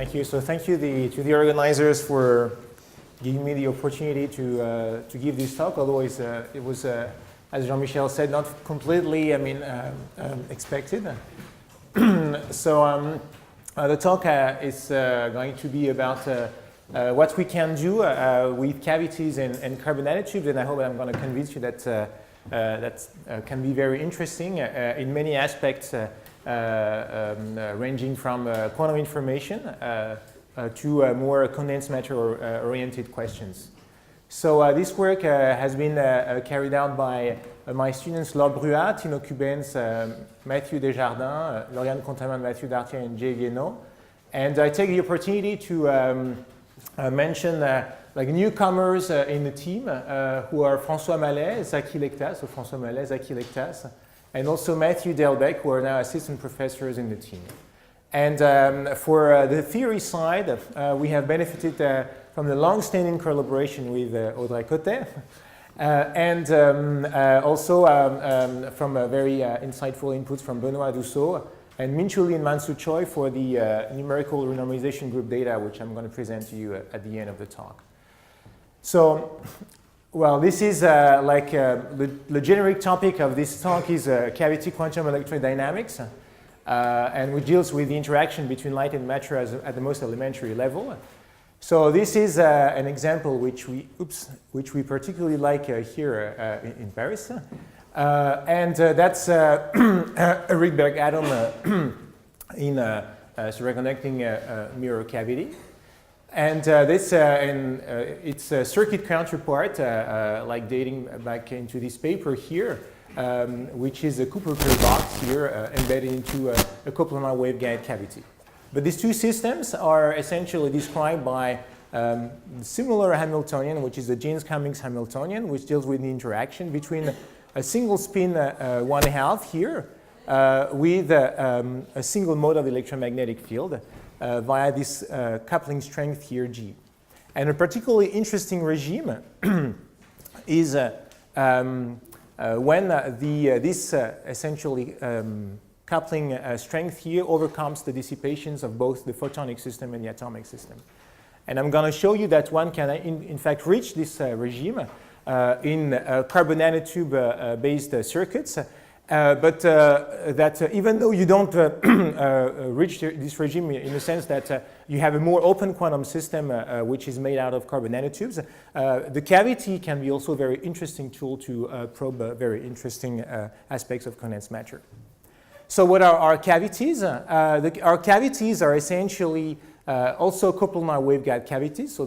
Thank you. So thank you to the organizers for giving me the opportunity to give this talk. Although it was, as Jean-Michel said, not completely, expected. So the talk is going to be about what we can do with cavities and carbon nanotubes, and I hope I'm going to convince you that that can be very interesting in many aspects, ranging from quantum information to more condensed matter oriented questions. So this work has been carried out by my students Laboratoire, Tino Cubens, Mathieu Desjardins, Lauriane Contamin, Mathieu Dartier, and Jay Vienno. And I take the opportunity to mention like newcomers in the team who are François Mallet, Zaki Lectas, so François Mallet, Zaki Lectas, and also Matthew Delbecq, who are now assistant professors in the team. And for the theory side, we have benefited from the long-standing collaboration with Audrey Cotet, and also from very insightful inputs from Benoît Dussault and Minchu and Mansu Choi for the numerical renormalization group data, which I'm going to present to you at the end of the talk. So, well, this is the generic topic of this talk is cavity quantum electrodynamics, and which deals with the interaction between light and matter at the most elementary level. So this is an example which we particularly like here in Paris, and that's a Rydberg atom in a superconducting mirror cavity. And its a circuit counterpart, like dating back into this paper here, which is a Cooper curve box here embedded into a coplanar waveguide cavity. But these two systems are essentially described by similar Hamiltonian, which is the Jaynes-Cummings Hamiltonian, which deals with the interaction between a single spin 1/2 here with a single mode of electromagnetic field via this coupling strength here, G. And a particularly interesting regime is when this essentially coupling strength here overcomes the dissipations of both the photonic system and the atomic system. And I'm going to show you that one can in fact reach this regime in carbon nanotube based circuits. But that even though you don't reach this regime in the sense that you have a more open quantum system which is made out of carbon nanotubes, the cavity can be also a very interesting tool to probe very interesting aspects of condensed matter. So what are our cavities? Our cavities are essentially also coplanar waveguide cavities. So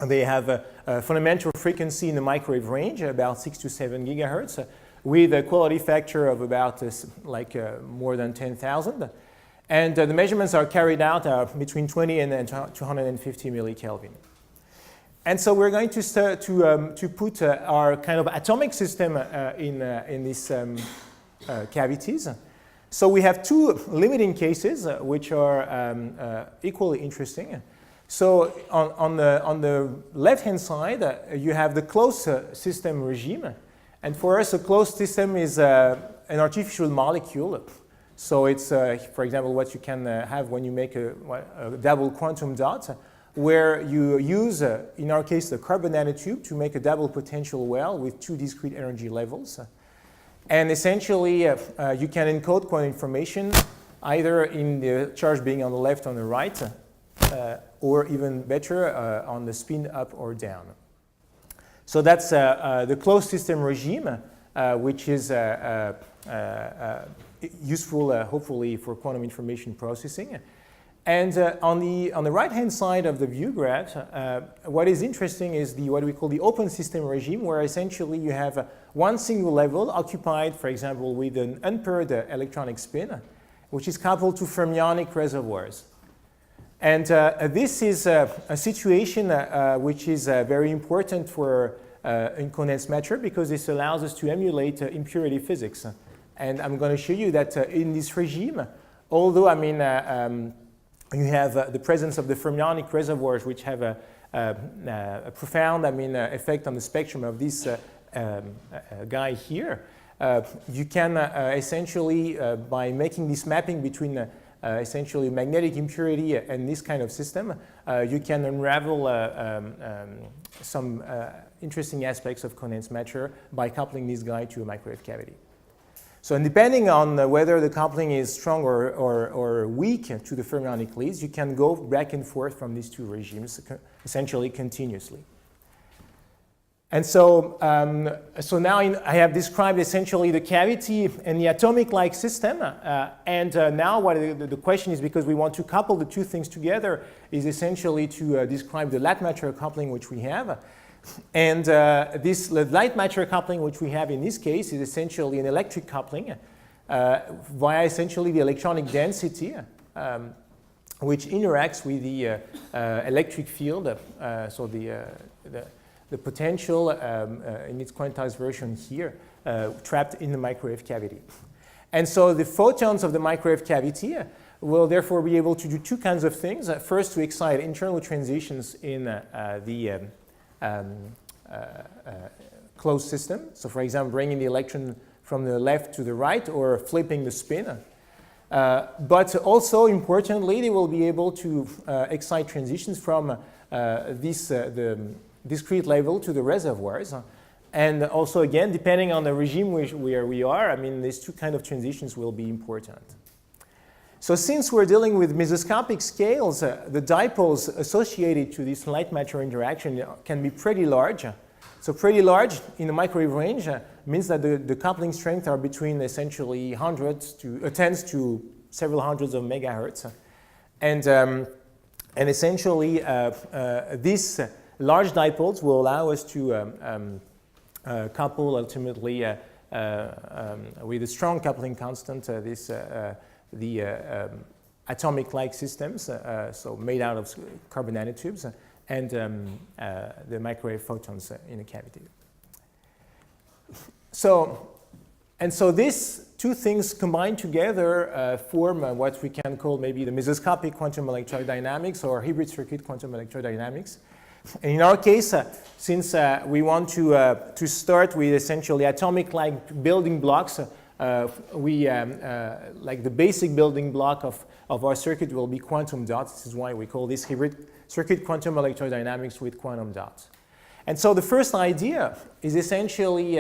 they have a fundamental frequency in the microwave range, about 6 to 7 gigahertz. With a quality factor of about more than 10,000. And the measurements are carried out between 20 and 250 millikelvin. And so we're going to start to put our kind of atomic system in these cavities. So we have two limiting cases which are equally interesting. So on the left-hand side, you have the closed system regime. And for us, a closed system is an artificial molecule. So it's, for example, what you can have when you make a double quantum dot, where you use, in our case, the carbon nanotube to make a double potential well with two discrete energy levels. And essentially, you can encode quantum information either in the charge being on the left or on the right, or even better, on the spin up or down. So that's the closed system regime, which is useful, hopefully, for quantum information processing. And on the right-hand side of the view graph, what is interesting is what we call the open system regime, where essentially you have one single level occupied, for example, with an unpaired electronic spin, which is coupled to fermionic reservoirs. And this is a situation which is very important for in condensed matter because this allows us to emulate impurity physics. And I'm going to show you that in this regime, although you have the presence of the fermionic reservoirs, which have a profound effect on the spectrum of this guy here, you can essentially, by making this mapping between essentially magnetic impurity and this kind of system, you can unravel some interesting aspects of condensed matter by coupling this guy to a microwave cavity. So depending on whether the coupling is strong or weak to the fermionic leads, you can go back and forth from these two regimes essentially continuously. And so, now I have described essentially the cavity and the atomic-like system. Now what the question is, because we want to couple the two things together, is essentially to describe the light matter coupling which we have. And this light matter coupling which we have in this case is essentially an electric coupling via essentially the electronic density, which interacts with the electric field, so the potential in its quantized version here, trapped in the microwave cavity. And so the photons of the microwave cavity will therefore be able to do two kinds of things. First, to excite internal transitions in the closed system. So for example, bringing the electron from the left to the right or flipping the spin. But also, importantly, they will be able to excite transitions from the discrete level to the reservoirs. And also, again, depending on the regime where we are, I mean, these two kinds of transitions will be important. So since we're dealing with mesoscopic scales, the dipoles associated to this light matter interaction can be pretty large. So pretty large in the microwave range means that the coupling strengths are between essentially tens to several hundreds of megahertz. And essentially, these large dipoles will allow us to couple ultimately with a strong coupling constant the atomic-like systems, so made out of carbon nanotubes, and the microwave photons in a cavity. So these two things combined together form what we can call maybe the mesoscopic quantum electrodynamics or hybrid circuit quantum electrodynamics. And in our case, since we want to start with essentially atomic-like building blocks, like the basic building block of our circuit will be quantum dots. This is why we call this hybrid circuit quantum electrodynamics with quantum dots. And so the first idea is essentially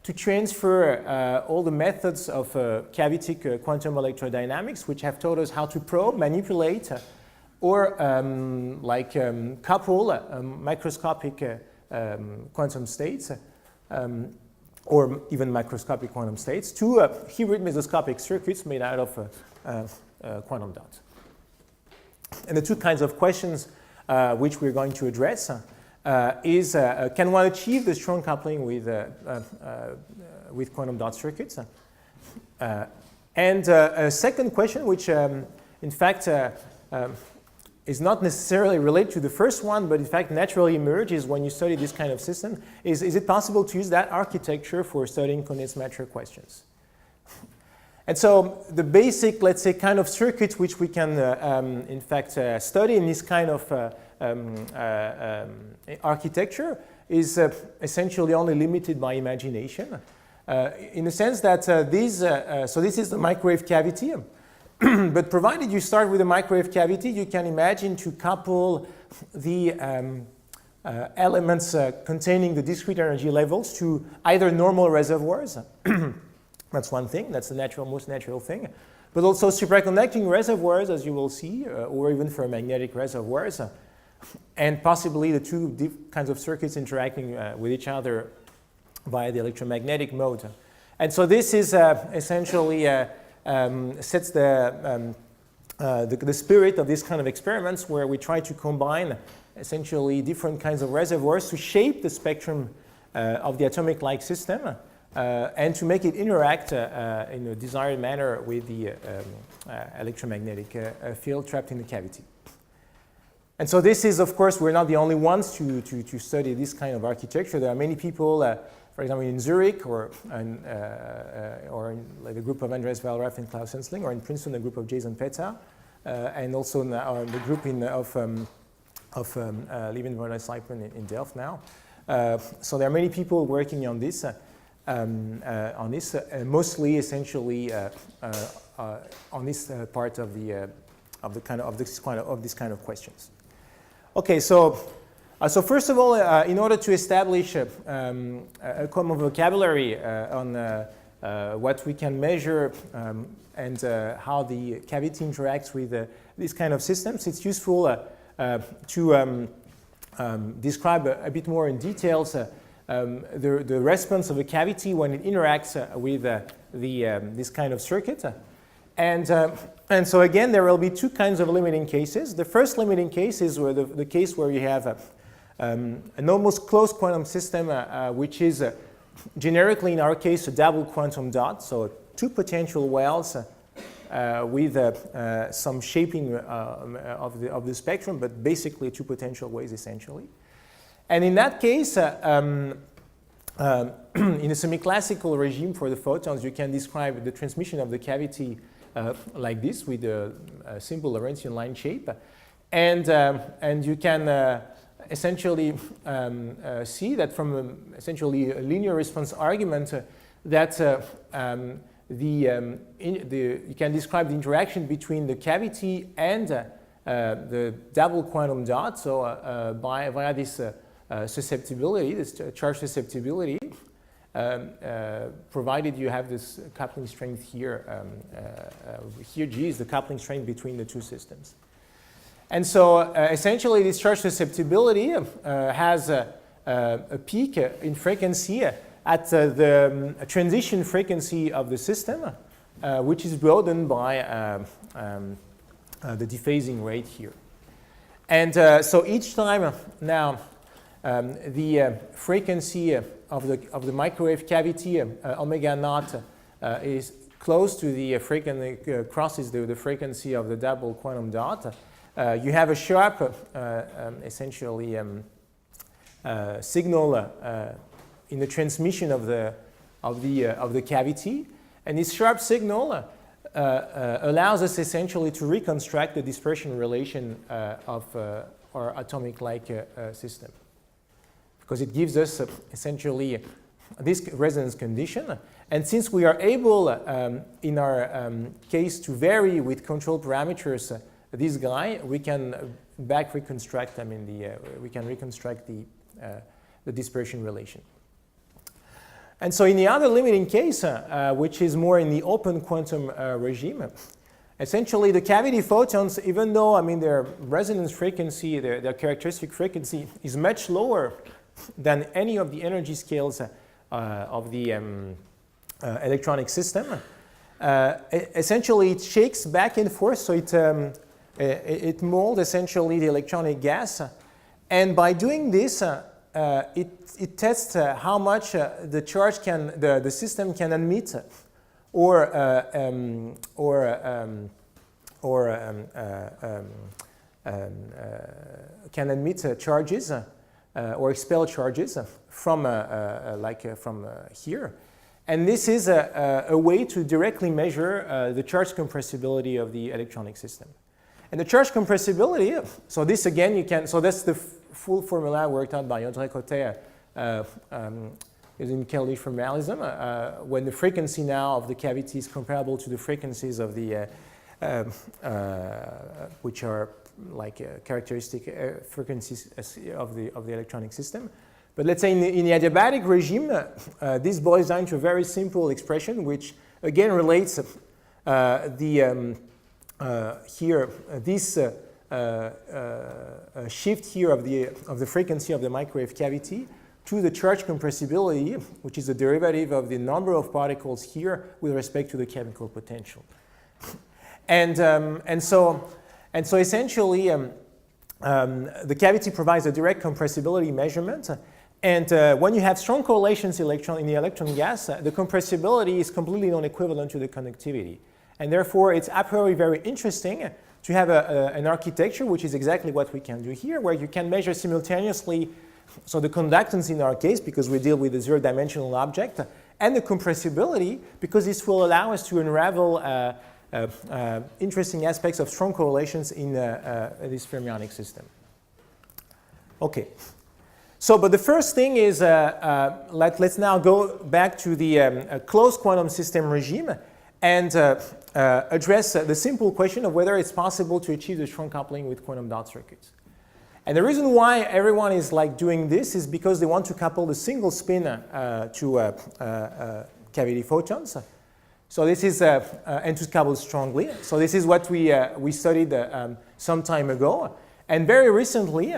to transfer all the methods of cavitic quantum electrodynamics, which have taught us how to probe, manipulate, or couple microscopic quantum states, or even microscopic quantum states, to hybrid mesoscopic circuits made out of quantum dots. And the two kinds of questions which we're going to address is, can one achieve the strong coupling with quantum dot circuits? And a second question, which in fact is not necessarily related to the first one, but in fact naturally emerges when you study this kind of system, is it possible to use that architecture for studying condensed matter questions? And so the basic, let's say, kind of circuits which we can in fact study in this kind of architecture is essentially only limited by imagination, in the sense that so this is the microwave cavity. But provided you start with a microwave cavity, you can imagine to couple the elements containing the discrete energy levels to either normal reservoirs. That's one thing, that's the most natural thing. But also superconducting reservoirs, as you will see, or even for magnetic reservoirs, and possibly the two kinds of circuits interacting with each other via the electromagnetic mode. And so this is essentially sets the spirit of this kind of experiments, where we try to combine essentially different kinds of reservoirs to shape the spectrum of the atomic-like system and to make it interact in a desired manner with the electromagnetic field trapped in the cavity. And so this is, of course, we're not the only ones to study this kind of architecture. There are many people, for example, in Zurich, or in like the group of Andreas Wallraff and Klaus Hensling, or in Princeton, the group of Jason Peta, and also in the group of Liebenwerder Seipman in Delft now. So there are many people working on this. on this, mostly essentially on this part of this kind of questions. Okay, so first of all, in order to establish a common vocabulary on what we can measure and how the cavity interacts with these kind of systems, it's useful to describe a bit more in details the response of a cavity when it interacts with this kind of circuit. And so again, there will be two kinds of limiting cases. The first limiting case is where the case where you have an almost closed quantum system, which is generically, in our case, a double quantum dot, so two potential wells with some shaping of the spectrum, but basically two potential waves essentially. And in that case, in a semi-classical regime for the photons, you can describe the transmission of the cavity like this with a simple Lorentzian line shape. And you can essentially see that from essentially a linear response argument that you can describe the interaction between the cavity and the double quantum dot, so via this susceptibility, this charge susceptibility, provided you have this coupling strength here. Here G is the coupling strength between the two systems. And so essentially this charge susceptibility has a peak in frequency at the transition frequency of the system, which is broadened by the dephasing rate here. And so each time now the frequency of the microwave cavity, omega naught, is close to the frequency, crosses the frequency of the double quantum dot. You have a sharp, essentially, signal in the transmission of the cavity, and this sharp signal allows us essentially to reconstruct the dispersion relation of our atomic-like system, because it gives us essentially this resonance condition. And since we are able, in our case, to vary with control parameters this guy, we can back reconstruct. I mean, we can reconstruct the dispersion relation. And so, in the other limiting case, which is more in the open quantum regime, essentially the cavity photons, even though their resonance frequency, their characteristic frequency, is much lower than any of the energy scales of the electronic system, essentially it shakes back and forth, so it molds essentially the electronic gas, and by doing this, it tests how much the charge the system can admit, or can admit charges or expel charges from here. And this is a way to directly measure the charge compressibility of the electronic system. And the charge compressibility, so this again so that's the full formula worked out by André Cotet using Kelly formalism, when the frequency now of the cavity is comparable to the frequencies of the, which are like characteristic frequencies of the electronic system. But let's say in the adiabatic regime, this boils down to a very simple expression, which again relates here this shift here of the frequency of the microwave cavity to the charge compressibility, which is the derivative of the number of particles here with respect to the chemical potential. And so essentially the cavity provides a direct compressibility measurement. And when you have strong correlations in the electron gas, the compressibility is completely non-equivalent to the conductivity. And therefore, it's a priori very interesting to have an architecture, which is exactly what we can do here, where you can measure simultaneously, so the conductance in our case, because we deal with a zero-dimensional object, and the compressibility, because this will allow us to unravel interesting aspects of strong correlations in this fermionic system. Okay. But the first thing is, let's now go back to the closed quantum system regime and address the simple question of whether it's possible to achieve the strong coupling with quantum dot circuits. And the reason why everyone is doing this is because they want to couple the single spin to cavity photons. So this is, and to couple strongly. So this is what we studied some time ago. And very recently,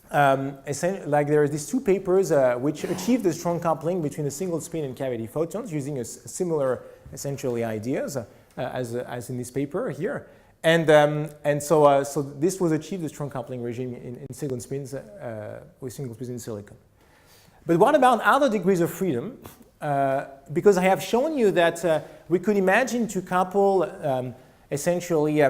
there are these two papers which achieved the strong coupling between the single spin and cavity photons using a similar, essentially, ideas as in this paper here. And so this was achieved, the strong coupling regime in single spins with single spins in silicon. But what about other degrees of freedom? Because I have shown you that we could imagine to couple essentially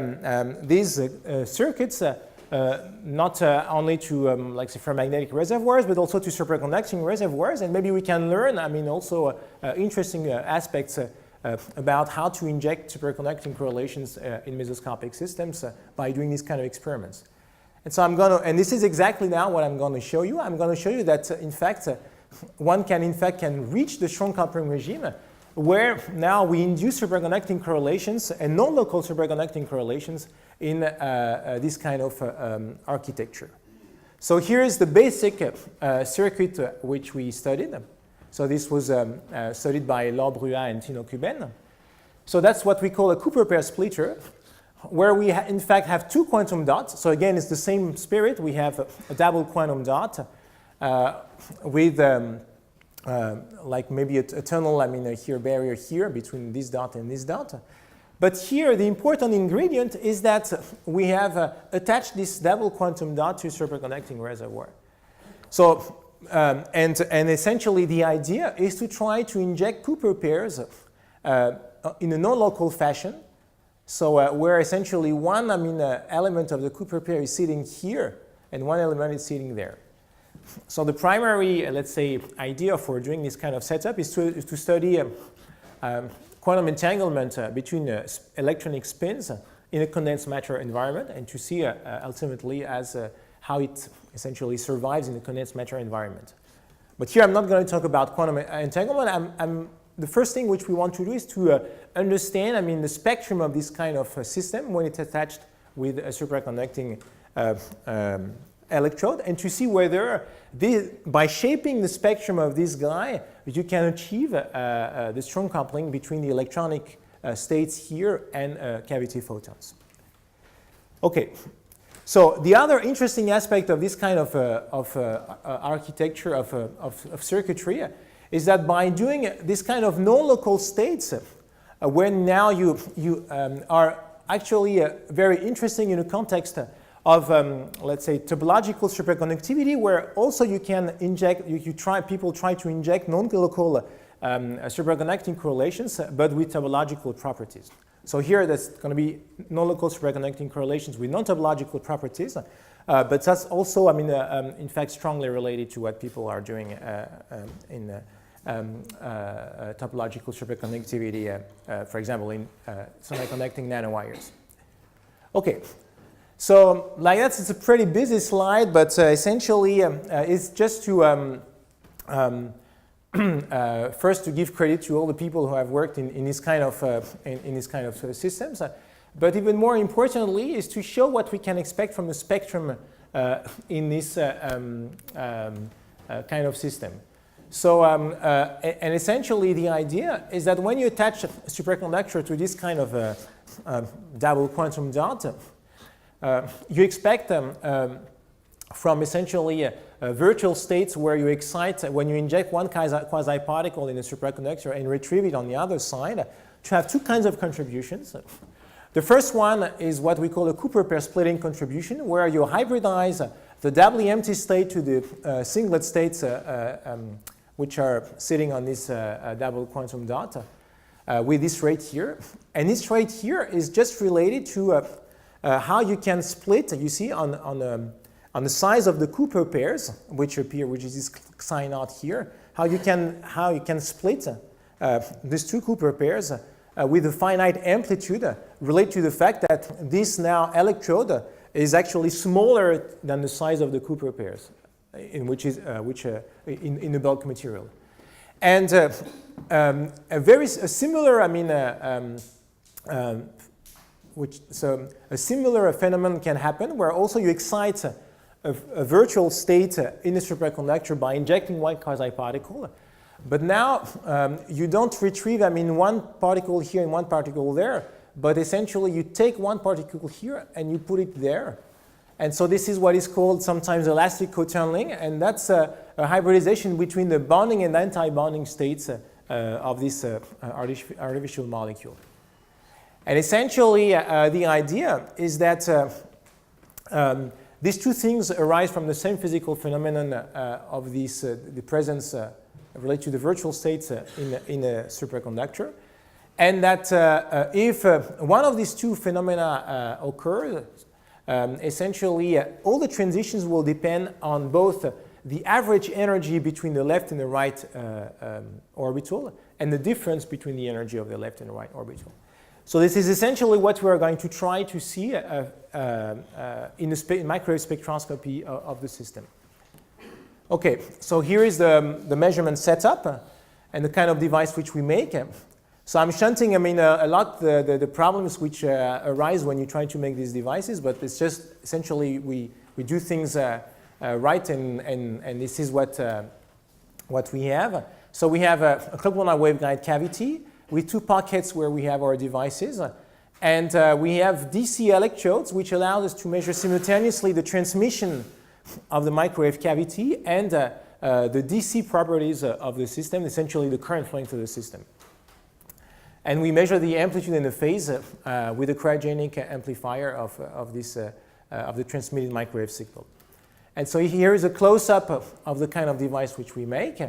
these circuits not only to like say ferromagnetic reservoirs, but also to superconducting reservoirs, and maybe we can learn, also interesting aspects about how to inject superconducting correlations in mesoscopic systems by doing these kind of experiments. And so and this is exactly now what I'm going to show you. I'm going to show you that in fact one can reach the strong coupling regime where now we induce superconducting correlations and non-local superconducting correlations in this kind of architecture. So here is the basic circuit which we studied. So this was studied by Laboratoire and Tino Cuben. So that's what we call a Cooper pair splitter, where we in fact have two quantum dots. So again, it's the same spirit. We have a double quantum dot with like maybe a tunnel, here barrier here between this dot and this dot. But here the important ingredient is that we have attached this double quantum dot to a superconducting reservoir. So and essentially the idea is to try to inject Cooper pairs in a non-local fashion. So where essentially one element of the Cooper pair is sitting here and one element is sitting there. So the primary, let's say, idea for doing this kind of setup is to study quantum entanglement between electronic spins in a condensed matter environment, and to see ultimately as how it essentially survives in a condensed matter environment. But here I'm not going to talk about quantum entanglement. The first thing which we want to do is to understand the spectrum of this kind of system when it's attached with a superconducting electrode, and to see whether by shaping the spectrum of this guy, you can achieve the strong coupling between the electronic states here and cavity photons. Okay, so the other interesting aspect of this kind of architecture of circuitry is that by doing this kind of non-local states, when now you are actually very interesting in the context of, let's say, topological superconductivity, where also you can inject, people try to inject non-local superconducting correlations, but with topological properties. So here that's going to be non-local superconducting correlations with non-topological properties, but that's also, in fact, strongly related to what people are doing in topological superconductivity, for example, in semiconducting nanowires. Okay. So like that, it's a pretty busy slide, but essentially it's just to first to give credit to all the people who have worked in this kind of systems, but even more importantly is to show what we can expect from the spectrum in this kind of system. So and essentially the idea is that when you attach a superconductor to this kind of double quantum dot, you expect from essentially virtual states where you excite, when you inject one quasi-particle in a superconductor and retrieve it on the other side, to have two kinds of contributions. The first one is what we call a Cooper pair splitting contribution, where you hybridize the doubly empty state to the singlet states which are sitting on this double quantum dot with this rate here. And this rate here is just related to how you can split, you see, on the size of the Cooper pairs, which appear, which is this psi naught here, how you can split these two Cooper pairs with a finite amplitude relate to the fact that this now electrode is actually smaller than the size of the Cooper pairs. in the bulk material. And a similar, I mean, a similar phenomenon can happen where also you excite a virtual state in a superconductor by injecting one quasi-particle. But now you don't retrieve, I mean, one particle here and one particle there, but essentially you take one particle here and you put it there. And so this is what is called sometimes elastic co-tunneling, and that's a hybridization between the bonding and anti-bonding states of this artificial molecule. And essentially, the idea is that these two things arise from the same physical phenomenon of this, the presence related to the virtual states in a superconductor. And that if one of these two phenomena occurs, essentially all the transitions will depend on both the average energy between the left and the right orbital and the difference between the energy of the left and the right orbital. So this is essentially what we're going to try to see in the microwave spectroscopy of the system. Okay, so here is the measurement setup and the kind of device which we make. So I'm shunting, I mean, a lot the problems which arise when you try to make these devices, but it's just essentially we do things right, and this is what we have. So we have a coupled waveguide cavity with two pockets where we have our devices, and we have DC electrodes which allow us to measure simultaneously the transmission of the microwave cavity and the DC properties of the system, essentially the current flowing through the system. And we measure the amplitude and the phase with a cryogenic amplifier of the transmitted microwave signal. And so here is a close-up of the kind of device which we make.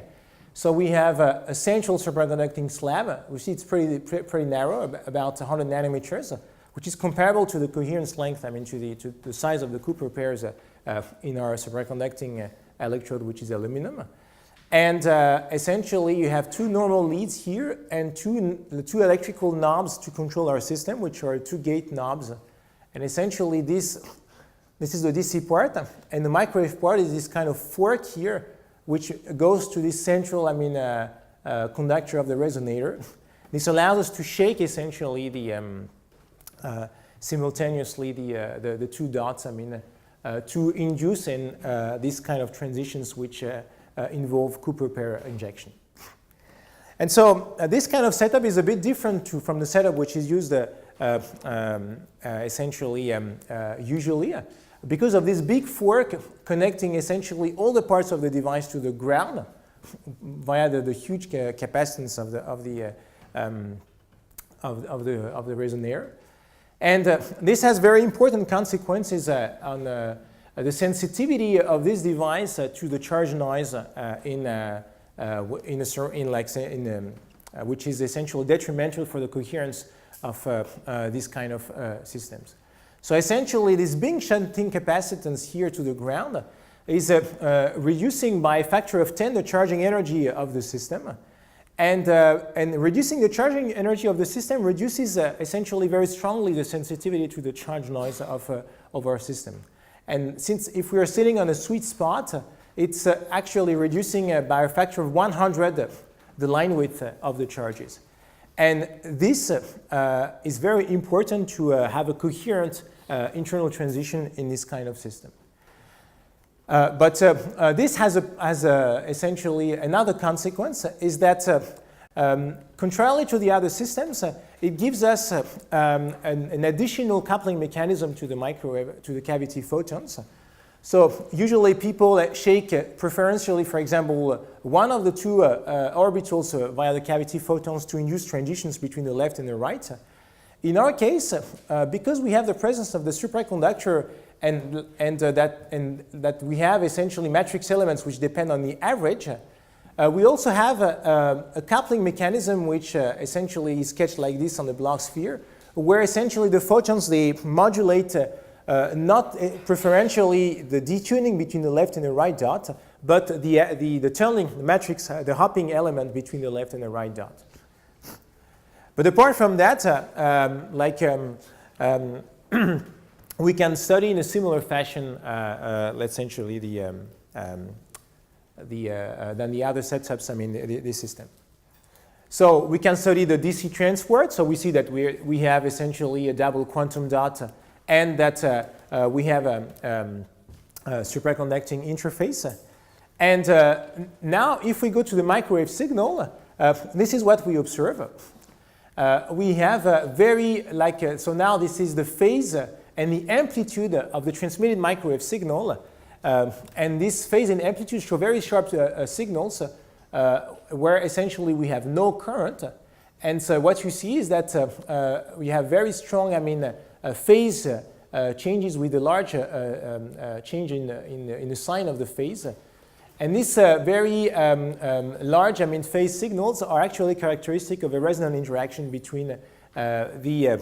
So we have a central superconducting slab. We see it's pretty narrow, about 100 nanometers, which is comparable to the coherence length, I mean, to the size of the Cooper pairs in our superconducting electrode, which is aluminum. And essentially, you have two normal leads here and two electrical knobs to control our system, which are two gate knobs. And essentially, this is the DC part, and the microwave part is this kind of fork here, which goes to this central, I mean, conductor of the resonator. This allows us to shake essentially simultaneously the two dots, I mean, to induce in these kind of transitions which involve Cooper pair injection. And so this kind of setup is a bit different from the setup which is used essentially usually because of this big fork connecting essentially all the parts of the device to the ground via the huge capacitance of the resonator. And this has very important consequences on the sensitivity of this device to the charge noise which is essentially detrimental for the coherence of these kind of systems. So essentially, this big shunting capacitance here to the ground is reducing by a factor of 10 the charging energy of the system. And reducing the charging energy of the system reduces essentially very strongly the sensitivity to the charge noise of our system. And since if we are sitting on a sweet spot, it's actually reducing by a factor of 100 the line width of the charges. And this is very important to have a coherent internal transition in this kind of system. But this has essentially another consequence is that contrarily to the other systems, it gives us an additional coupling mechanism to the microwave, to the cavity photons. So usually people shake preferentially, for example, one of the two orbitals via the cavity photons to induce transitions between the left and the right. In our case, because we have the presence of the superconductor and that we have essentially matrix elements which depend on the average, we also have a coupling mechanism which essentially is sketched like this on the block sphere, where essentially the photons, they modulate not preferentially the detuning between the left and the right dot, but the tunneling, the matrix, the hopping element between the left and the right dot. But apart from that, we can study in a similar fashion, essentially the other setups, I mean, this system. So we can study the DC transport. So we see that we have essentially a double quantum dot, and that we have a superconducting interface. And now if we go to the microwave signal, this is what we observe. We have a very, so now this is the phase and the amplitude of the transmitted microwave signal. And this phase and amplitude show very sharp signals where essentially we have no current. And so what you see is that we have very strong, phase changes with a large change in the sign of the phase. And these very large phase signals are actually characteristic of a resonant interaction between the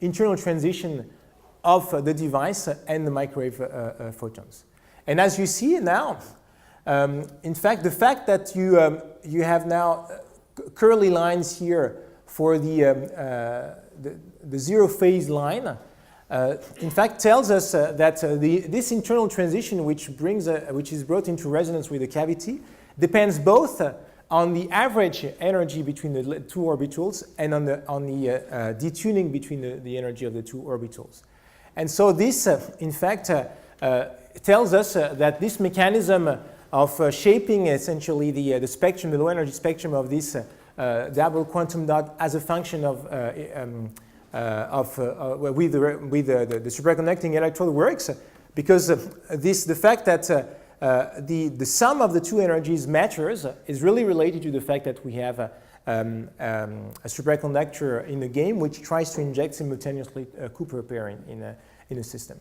internal transition of the device and the microwave photons. And as you see now, in fact, the fact that you have now curly lines here for the zero phase line, in fact, tells us that this internal transition, which is brought into resonance with the cavity, depends both on the average energy between the two orbitals and on the detuning between the energy of the two orbitals. And so this, in fact, tells us that this mechanism of shaping essentially the spectrum, the low energy spectrum of this double quantum dot as a function of with the superconducting electrode works, because the fact that the sum of the two energies matters is really related to the fact that we have a superconductor in the game which tries to inject simultaneously a Cooper pair in a system.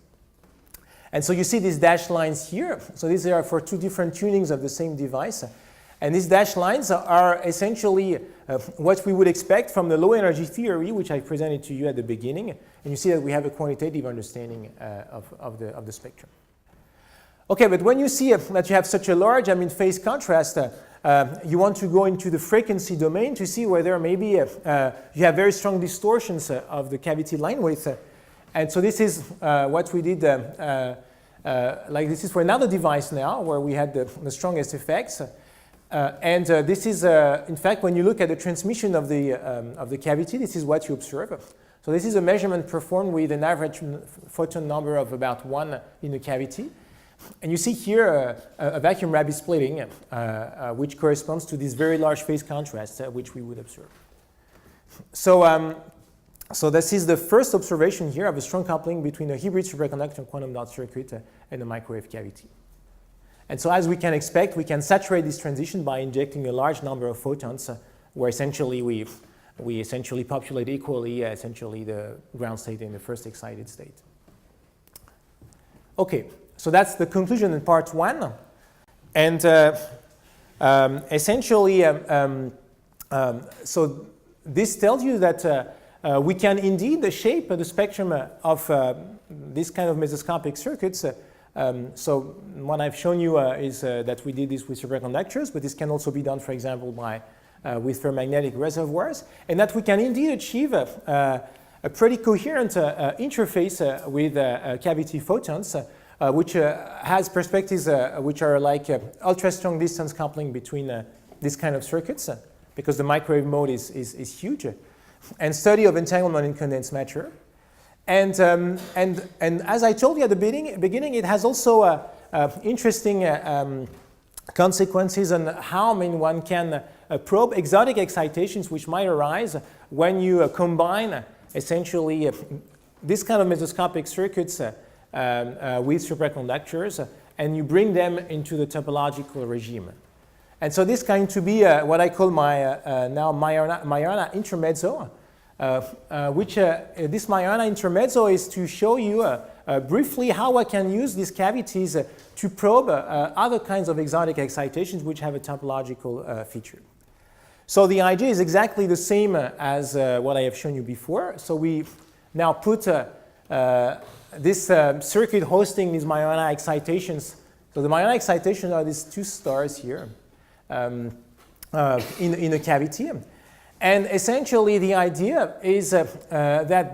And so you see these dashed lines here. So these are for two different tunings of the same device. And these dashed lines are essentially what we would expect from the low energy theory, which I presented to you at the beginning. And you see that we have a quantitative understanding of the spectrum. Okay, but when you see that you have such a large phase contrast, you want to go into the frequency domain to see whether maybe you have very strong distortions of the cavity line width. And so this is what we did, this is for another device now, where we had the strongest effects. And this is, in fact, when you look at the transmission of the cavity, this is what you observe. So this is a measurement performed with an average photon number of about 1 in the cavity. And you see here a vacuum Rabi splitting, which corresponds to this very large phase contrast, which we would observe. So this is the first observation here of a strong coupling between a hybrid superconductor quantum dot circuit and a microwave cavity. And so as we can expect, we can saturate this transition by injecting a large number of photons, where essentially we essentially populate equally essentially the ground state and the first excited state. Okay, so that's the conclusion in part 1. And essentially, so this tells you that we can indeed shape the spectrum of this kind of mesoscopic circuits. So what I've shown you is that we did this with superconductors, but this can also be done, for example, with ferromagnetic reservoirs, and that we can indeed achieve a pretty coherent interface with cavity photons, which has perspectives which are like ultra-strong distance coupling between this kind of circuits, because the microwave mode is huge, and study of entanglement in condensed matter. And as I told you at the beginning, it has also interesting consequences on how one can probe exotic excitations which might arise when you combine essentially this kind of mesoscopic circuits with superconductors, and you bring them into the topological regime. And so this is going to be what I call my now Majorana intermezzo, which this Majorana intermezzo is to show you briefly how I can use these cavities to probe other kinds of exotic excitations which have a topological feature. So the idea is exactly the same as what I have shown you before. So we now put this circuit hosting these Majorana excitations. So the Majorana excitations are these two stars here in a cavity. And essentially the idea is that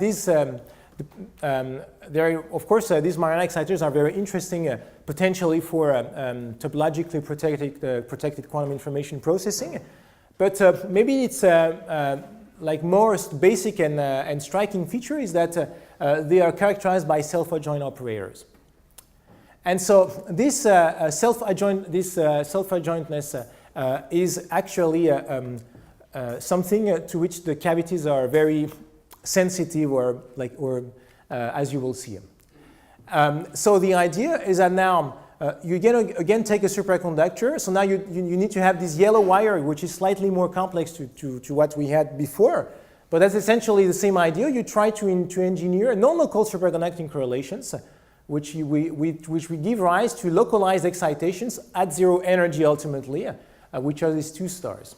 of course, these Majorana excitators are very interesting potentially for topologically protected quantum information processing. But maybe it's like most basic and striking feature is that they are characterized by self-adjoint operators. And so this self-adjointness is actually something to which the cavities are very sensitive, as you will see. So the idea is that now you again take a superconductor. So now you need to have this yellow wire, which is slightly more complex to what we had before. But that's essentially the same idea. You try to engineer non-local superconducting correlations, which we give rise to localized excitations at zero energy ultimately, which are these two stars.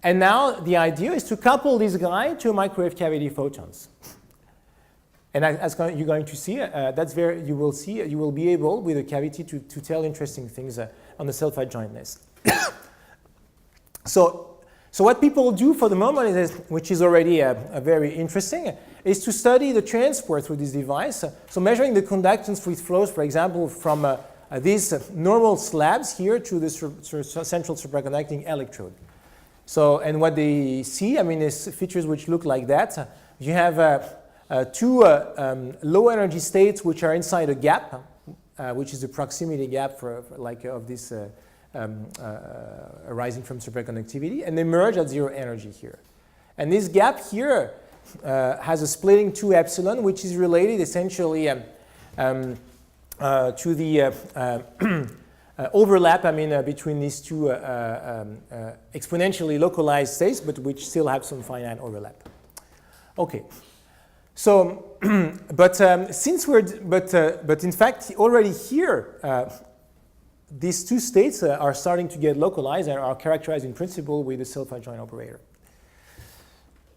And now the idea is to couple this guy to microwave cavity photons. And as you're going to see, you will be able with a cavity to tell interesting things on the self-adjointness. So what people do for the moment, which is already very interesting, is to study the transport through this device. So measuring the conductance with flows, for example, from these normal slabs here to the central superconducting electrode. So, and what they see, is features which look like that. You have two low energy states which are inside a gap, which is the proximity gap of this arising from superconductivity, and they merge at zero energy here. And this gap here has a splitting 2 epsilon, which is related essentially to the overlap, between these two exponentially localized states, but which still have some finite overlap. Okay. So, but in fact, already here, these two states are starting to get localized and are characterized in principle with the self-adjoint operator.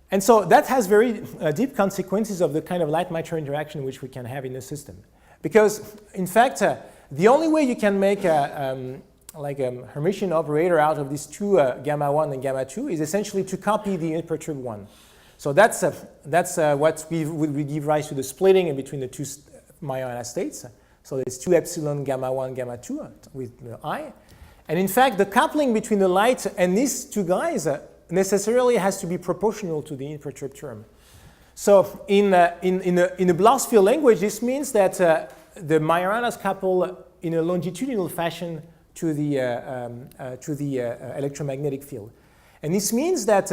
And so that has very deep consequences of the kind of light-matter interaction which we can have in the system. Because, in fact, the only way you can make a Hermitian operator out of these two gamma 1 and gamma 2 is essentially to copy the imperturbed one. So that's what we give rise to the splitting in between the two Majorana states. So there's 2 epsilon gamma 1, gamma 2 with the I. And in fact, the coupling between the light and these two guys necessarily has to be proportional to the imperturbed term. So in a Bloch field language, this means that the Majoranas couple in a longitudinal fashion to the electromagnetic field. And this means that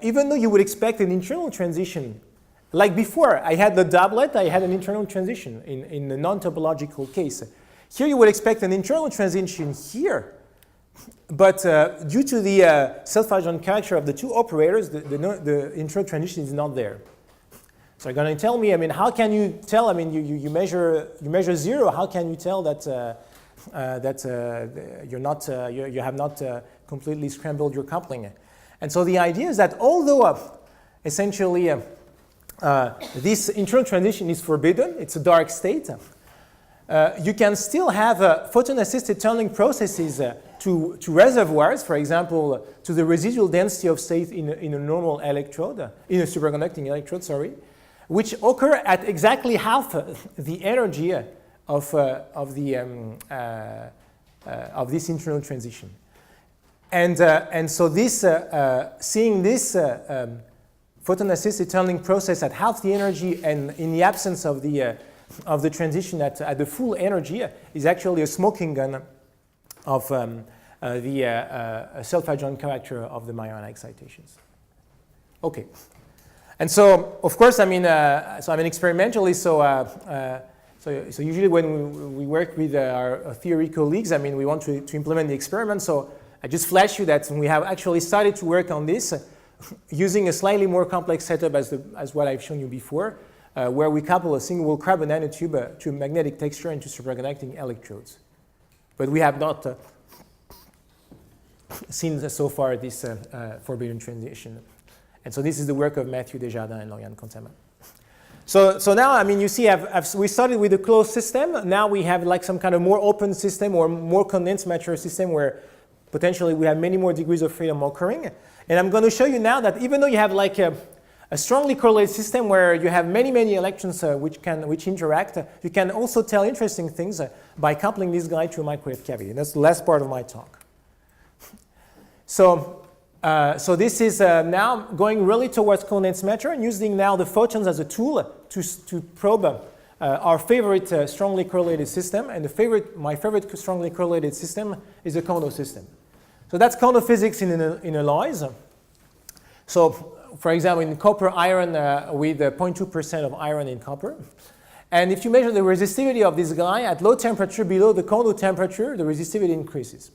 even though you would expect an internal transition, like before, I had the doublet, I had an internal transition in the non-topological case. Here you would expect an internal transition here, but due to the self-adjoint character of the two operators, the internal transition is not there. So you're going to tell me, how can you tell? You measure zero. How can you tell that you have not completely scrambled your coupling? And so the idea is that although essentially this internal transition is forbidden, it's a dark state, you can still have photon-assisted tunneling processes to reservoirs, for example, to the residual density of state in a normal electrode, in a superconducting electrode, sorry, which occur at exactly half the energy of this internal transition. And so this, seeing this photon-assisted tunneling process at half the energy and in the absence of the transition at the full energy is actually a smoking gun of the self-adjoint character of the Majorana excitations. Okay. And so, of course, experimentally, so usually when we work with our theory colleagues, we want to implement the experiment. So I just flash you that we have actually started to work on this using a slightly more complex setup as what I've shown you before, where we couple a single carbon nanotube to magnetic texture and to superconducting electrodes. But we have not seen so far this forbidden transition. And so this is the work of Matthew Desjardins and Lauriane Contama. So now, you see, we started with a closed system. Now we have like some kind of more open system or more condensed matter system where potentially we have many more degrees of freedom occurring. And I'm going to show you now that even though you have like A strongly correlated system where you have many, many electrons which interact. You can also tell interesting things by coupling this guy to a microwave cavity. And that's the last part of my talk. So this is now going really towards condensed matter and using now the photons as a tool to probe our favorite strongly correlated system. And my favorite strongly correlated system is the Kondo system. So that's Kondo physics in alloys. So for example, in copper iron with 0.2% of iron in copper. And if you measure the resistivity of this guy at low temperature below the Kondo temperature, the resistivity increases.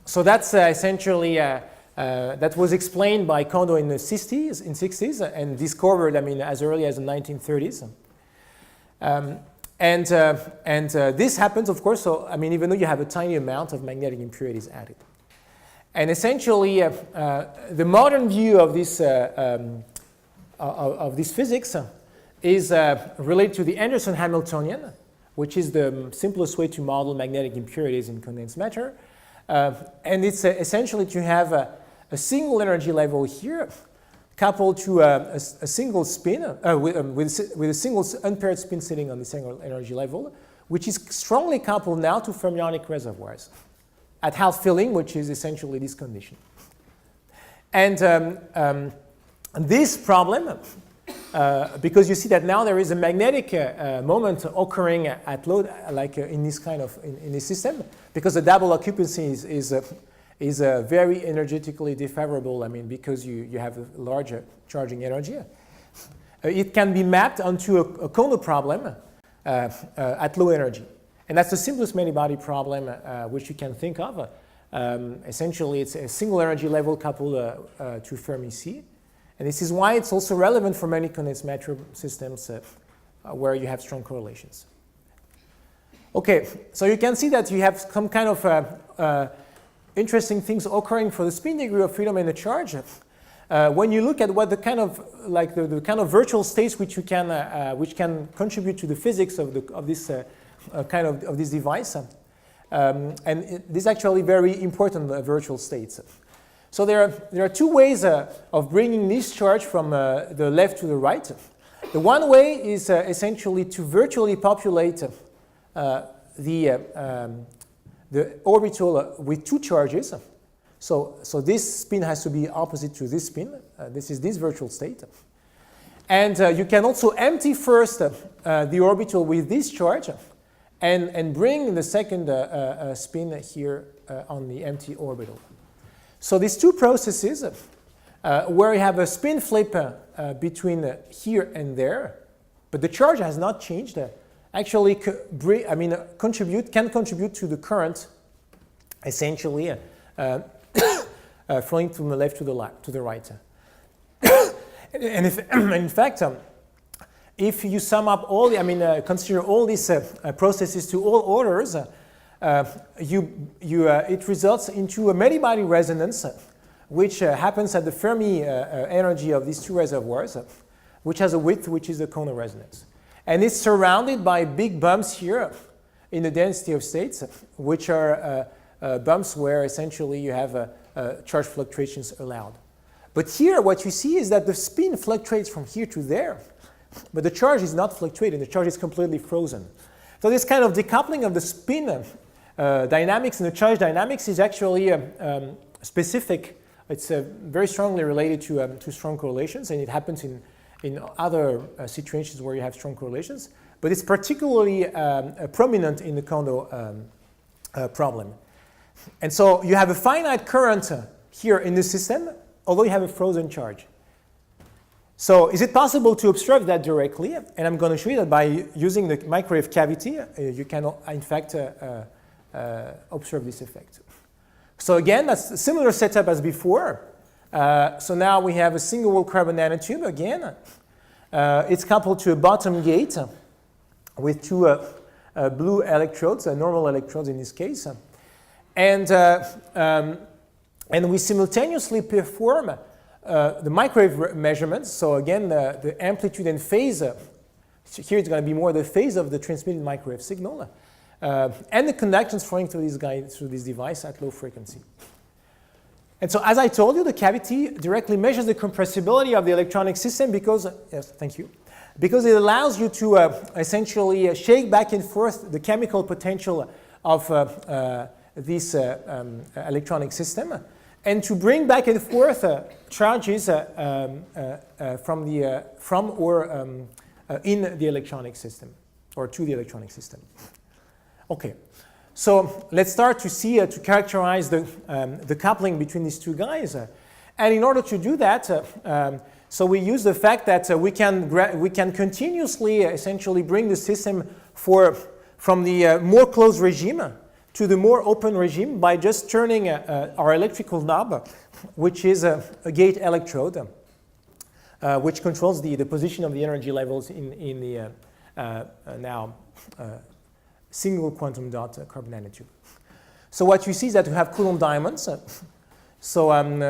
So that's essentially, that was explained by Kondo in the 60s, and discovered, as early as the 1930s. This happens, of course, so, even though you have a tiny amount of magnetic impurities added. And essentially, the modern view of this physics is related to the Anderson-Hamiltonian, which is the simplest way to model magnetic impurities in condensed matter. And it's essentially to have a single energy level here coupled to a single spin, with a single unpaired spin sitting on the single energy level, which is strongly coupled now to fermionic reservoirs at half filling, which is essentially this condition. And this problem, because you see that now there is a magnetic moment occurring at load, like in this kind of in this system, because the double occupancy is very energetically defavorable. Because you have a larger charging energy, it can be mapped onto a Kondo problem at low energy. And that's the simplest many-body problem which you can think of. Essentially, it's a single energy level coupled to Fermi C. And this is why it's also relevant for many condensed matter systems where you have strong correlations. Okay, so you can see that you have some kind of interesting things occurring for the spin degree of freedom and the charge. When you look at what the kind of the kind of virtual states which can contribute to the physics of this of this device, and this is actually very important virtual states. So there are two ways of bringing this charge from the left to the right. The one way is essentially to virtually populate the orbital with two charges. So this spin has to be opposite to this spin. This is this virtual state. And you can also empty first the orbital with this charge and bring the second spin here on the empty orbital. So these two processes where you have a spin flip between here and there, but the charge has not changed, actually can contribute to the current, essentially flowing from the left to the right. And in fact, if you sum up all, consider all these processes to all orders, it results into a many-body resonance, which happens at the Fermi energy of these two reservoirs, which has a width which is the Kondo resonance. And it's surrounded by big bumps here in the density of states, which are bumps where essentially you have charge fluctuations allowed. But here what you see is that the spin fluctuates from here to there, but the charge is not fluctuating, the charge is completely frozen. So this kind of decoupling of the spin dynamics and the charge dynamics is actually specific. It's very strongly related to strong correlations, and it happens in other situations where you have strong correlations, but it's particularly prominent in the Kondo problem. And so you have a finite current here in the system, although you have a frozen charge. So is it possible to observe that directly? And I'm going to show you that by using the microwave cavity, you can, in fact, observe this effect. So again, that's a similar setup as before. So now we have a single wall carbon nanotube again. It's coupled to a bottom gate with two blue electrodes, normal electrodes in this case. And we simultaneously perform the microwave measurements. So again, the amplitude and phase, here it's going to be more the phase of the transmitted microwave signal, and the conductance flowing through this device at low frequency. And so as I told you, the cavity directly measures the compressibility of the electronic system because, yes, thank you, because it allows you to essentially shake back and forth the chemical potential of this electronic system, and to bring back and forth charges from or in the electronic system, or to the electronic system. Okay, so let's start to see, to characterize the coupling between these two guys. And in order to do that, so we use the fact that we can continuously essentially bring the system from the more closed regime to the more open regime by just turning our electrical knob, which is a gate electrode, which controls the position of the energy levels in the now single quantum dot carbon nanotube. So what you see is that we have Coulomb diamonds. So on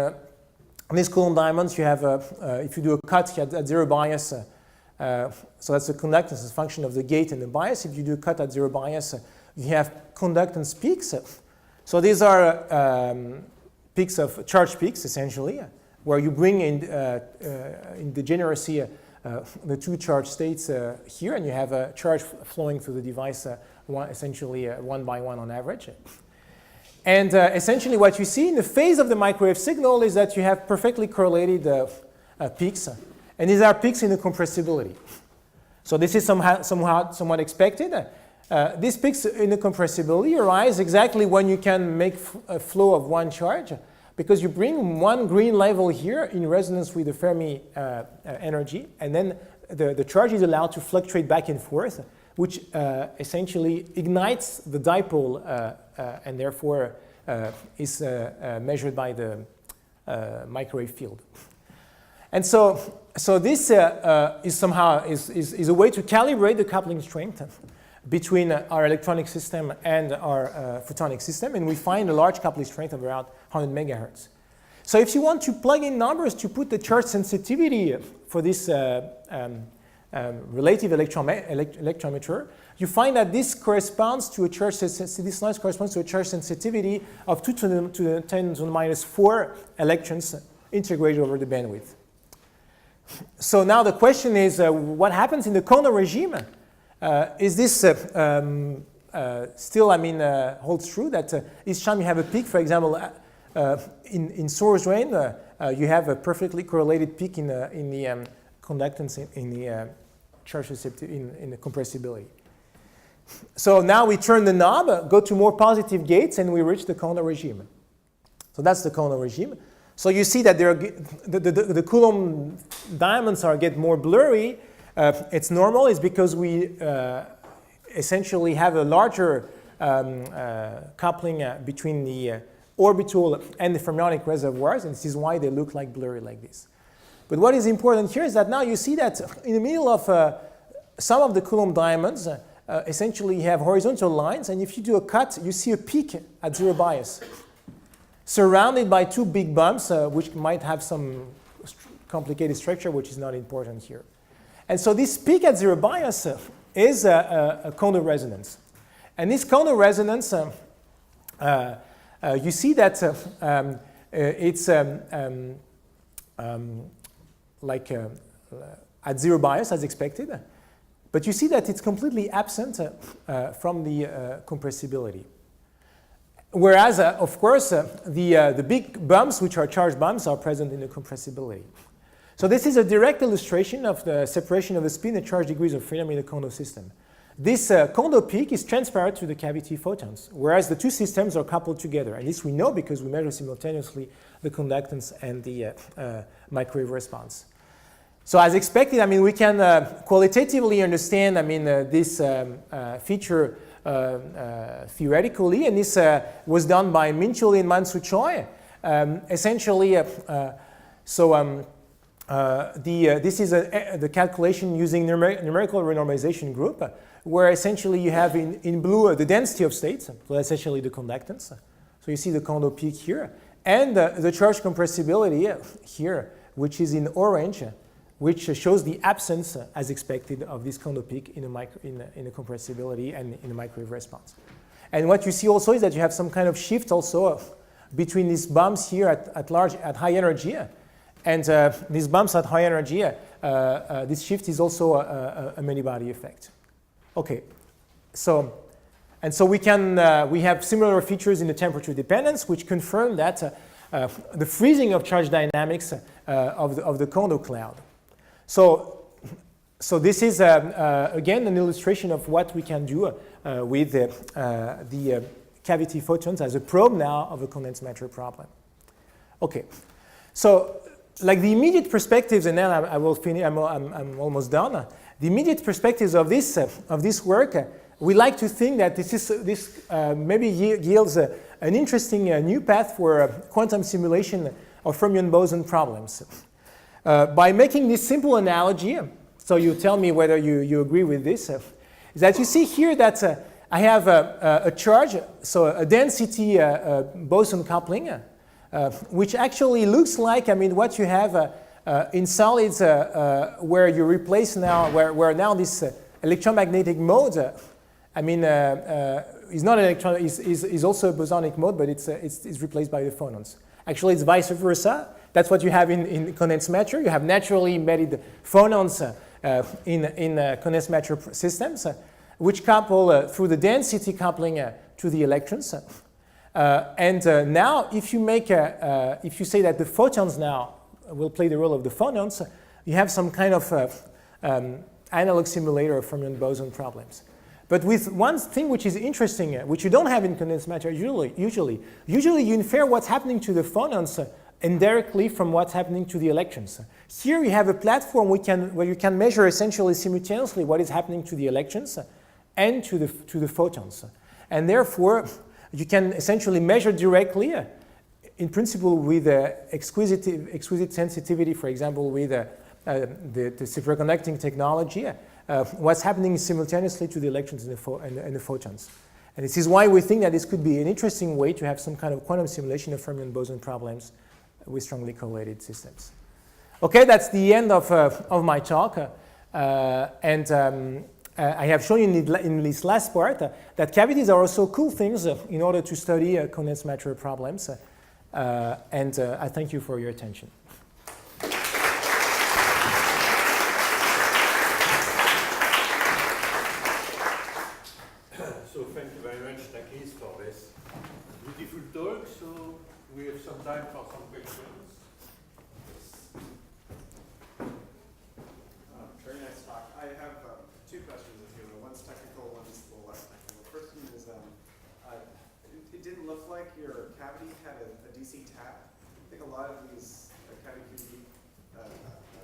these Coulomb diamonds, you have, if you do a cut at zero bias, so that's the conductance as a function of the gate and the bias. If you do a cut at zero bias, you have conductance peaks. So these are peaks of charge peaks, essentially, where you bring in degeneracy the two charge states here, and you have a charge flowing through the device, essentially one by one on average. And essentially what you see in the phase of the microwave signal is that you have perfectly correlated peaks, and these are peaks in the compressibility. So this is somewhat expected. These peaks in the compressibility arise exactly when you can make a flow of one charge, because you bring one green level here in resonance with the Fermi energy, and then the charge is allowed to fluctuate back and forth, which essentially ignites the dipole and therefore is measured by the microwave field. And so this is somehow is a way to calibrate the coupling strength between our electronic system and our photonic system, and we find a large coupling strength of around 100 megahertz. So if you want to plug in numbers to put the charge sensitivity for this relative electrometer, you find that this corresponds to a charge this noise corresponds to a charge sensitivity of 2 to the 10 to the minus 4 electrons integrated over the bandwidth. So now the question is, what happens in the Kondo regime? Is this still, holds true that each time you have a peak, for example, in source drain, you have a perfectly correlated peak in the conductance in the charge in the compressibility. So now we turn the knob, go to more positive gates, and we reach the Kondo regime. So that's the Kondo regime. So you see that there are the Coulomb diamonds get more blurry. It's normal. It's because we essentially have a larger coupling between the orbital and the fermionic reservoirs, and this is why they look like blurry like this. But what is important here is that now you see that in the middle of some of the Coulomb diamonds, essentially you have horizontal lines, and if you do a cut, you see a peak at zero bias, surrounded by two big bumps, which might have some complicated structure, which is not important here. And so this peak at zero bias is a Kondo resonance. And this Kondo resonance, you see that it's like at zero bias as expected, but you see that it's completely absent from the compressibility. Whereas, of course, the big bumps, which are charged bumps, are present in the compressibility. So this is a direct illustration of the separation of the spin and charge degrees of freedom in the Kondo system. This Kondo peak is transparent to the cavity photons, whereas the two systems are coupled together. And this we know because we measure simultaneously the conductance and the microwave response. So as expected, we can qualitatively understand, this feature theoretically, and this was done by Min-Chul and Man-Soo Choi. Essentially, this is the calculation using numerical renormalization group, where essentially you have in blue the density of states, so essentially the conductance. So you see the Kondo peak here, and the charge compressibility here, which is in orange, which shows the absence, as expected, of this Kondo peak in the compressibility and in the microwave response. And what you see also is that you have some kind of shift also between these bumps here at high energy, and these bumps at high energy, this shift is also a many-body effect. Okay, so we have similar features in the temperature dependence, which confirm that the freezing of charge dynamics of the Kondo cloud. So this is again an illustration of what we can do with the cavity photons as a probe now of a condensed matter problem. Okay, so like the immediate perspectives, and then I will finish. I'm almost done. The immediate perspectives of this work, we like to think that this maybe yields an interesting new path for quantum simulation of fermion boson problems. By making this simple analogy, so you tell me whether you agree with this, is that you see here that I have a charge, so a density boson coupling, which actually looks like, I mean, what you have in solids where you replace now, where now this electromagnetic mode, I mean, is not an electron, is also a bosonic mode, but it's replaced by the phonons. Actually, it's vice versa. That's what you have in condensed matter. You have naturally embedded phonons in condensed matter systems, which couple through the density coupling to the electrons. Now, if you say that the photons now will play the role of the phonons, you have some kind of analog simulator of fermion boson problems. But with one thing which is interesting, which you don't have in condensed matter usually you infer what's happening to the phonons indirectly from what's happening to the electrons. Here you have a platform where you can measure essentially simultaneously what is happening to the electrons and to the photons. And therefore, you can essentially measure directly, in principle, with exquisite sensitivity, for example, with the superconducting technology, what's happening simultaneously to the electrons and the photons. And this is why we think that this could be an interesting way to have some kind of quantum simulation of fermion boson problems with strongly correlated systems. Okay, that's the end of my talk. I have shown you in this last part that cavities are also cool things in order to study condensed matter problems. I thank you for your attention. So thank you very much, Takis, for this beautiful talk. So we have some time for some questions. Very nice talk. I have two questions, if you will. One's technical, one's a little less technical. The first one is, it didn't look like your cavity had a DC tap. I think a lot of these cavity QED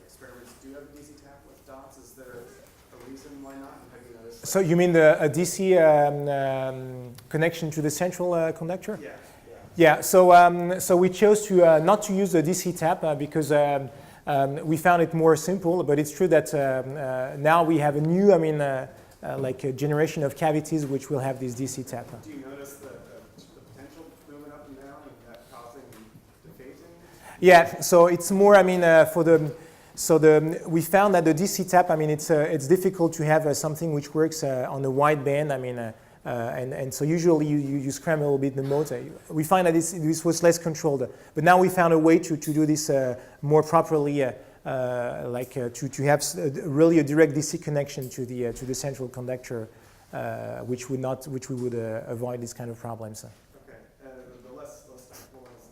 experiments do have a DC tap with dots. Is there a reason why not? Have you noticed? So you mean a DC connection to the central conductor? Yeah. Yeah. So we chose to not to use the DC tap because we found it more simple. But it's true that now we have a new, like a generation of cavities which will have this DC tap. Do you notice the potential moving up and down and that causing dephasing? Yeah. So it's more. We found that the DC tap. It's difficult to have something which works on a wide band. And so usually you scramble a little bit the mode. We find that this was less controlled. But now we found a way to do this more properly, to have really a direct DC connection to the central conductor, which we would avoid these kind of problems. Okay. The less technical ones.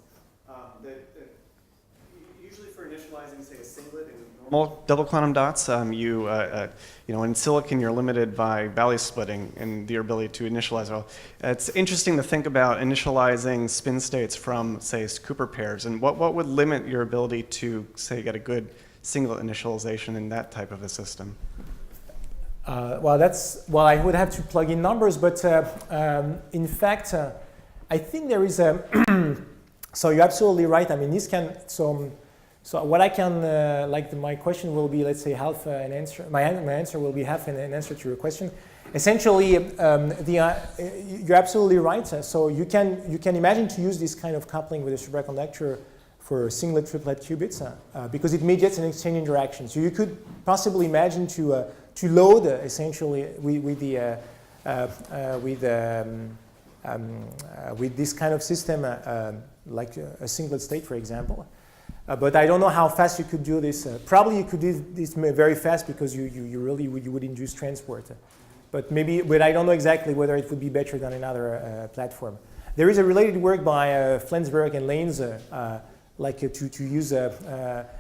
Usually for initializing, say, a singlet in normal double quantum dots, in silicon you're limited by Bally splitting and your ability to initialize. Well, it's interesting to think about initializing spin states from, say, Cooper pairs, and what would limit your ability to, say, get a good singlet initialization in that type of a system? I would have to plug in numbers, but in fact, I think there is a. So you're absolutely right. This can So what I can, my question will be, let's say, half an answer. My answer will be half an answer to your question. Essentially, you're absolutely right. So you can imagine to use this kind of coupling with a superconductor for singlet triplet qubits because it mediates an exchange interaction. So you could possibly imagine to load essentially with this kind of system like a singlet state, for example. But I don't know how fast you could do this. Probably you could do this very fast because you would induce transport. But I don't know exactly whether it would be better than another platform. There is a related work by Flensburg and Lanes, to use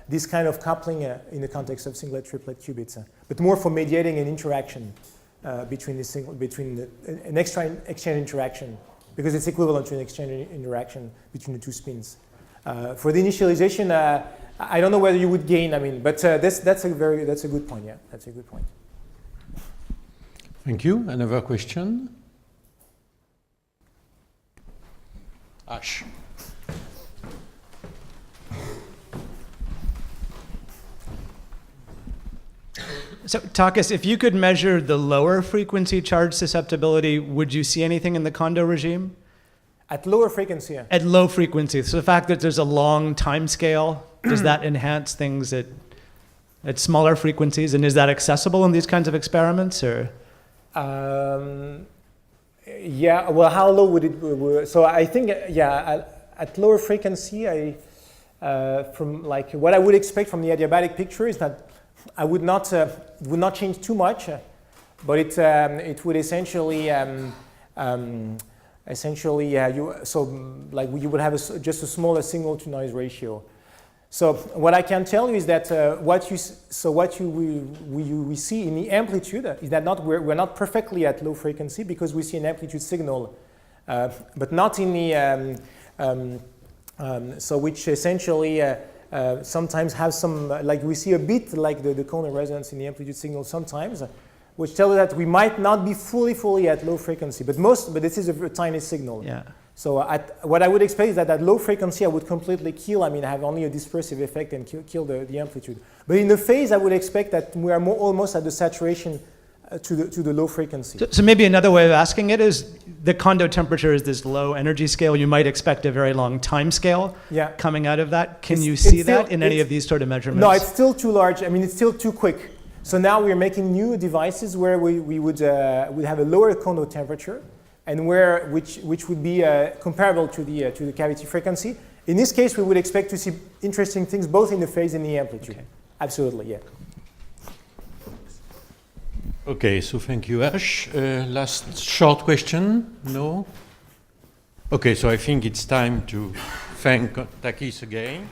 this kind of coupling in the context of singlet triplet qubits, but more for mediating an interaction between an exchange interaction, because it's equivalent to an exchange interaction between the two spins. For the initialization, I don't know whether you would gain. But that's a good point. Yeah, that's a good point. Thank you. Another question? Ash. So, Takis, if you could measure the lower frequency charge susceptibility, would you see anything in the Kondo regime? At lower frequency? Yeah. At low frequency. So the fact that there's a long time scale, does that enhance things at smaller frequencies? And is that accessible in these kinds of experiments? Or? Yeah, well, how low would it? So I think, at lower frequency, from like what I would expect from the adiabatic picture is that I would not change too much, but it would essentially you would have just a smaller signal to noise ratio. So what I can tell you is that what we see in the amplitude is that we're not perfectly at low frequency because we see an amplitude signal, but not in the which essentially sometimes have some we see a bit like the Kondo resonance in the amplitude signal sometimes, which tells us that we might not be fully at low frequency, but this is a tiny signal. Yeah. So what I would expect is that at low frequency I would completely kill, have only a dispersive effect and kill the amplitude. But in the phase I would expect that we are almost at the saturation to the low frequency. So maybe another way of asking it is the Kondo temperature is this low energy scale. You might expect a very long time scale coming out of that. Can you see that in any of these sort of measurements? No, it's still too large. It's still too quick. So now we're making new devices where we would have a lower Kondo temperature, and which would be comparable to the cavity frequency. In this case, we would expect to see interesting things both in the phase and the amplitude. Okay. Absolutely, yeah. Okay, so thank you, Ash. Last short question? No? Okay, so I think it's time to thank Takis again.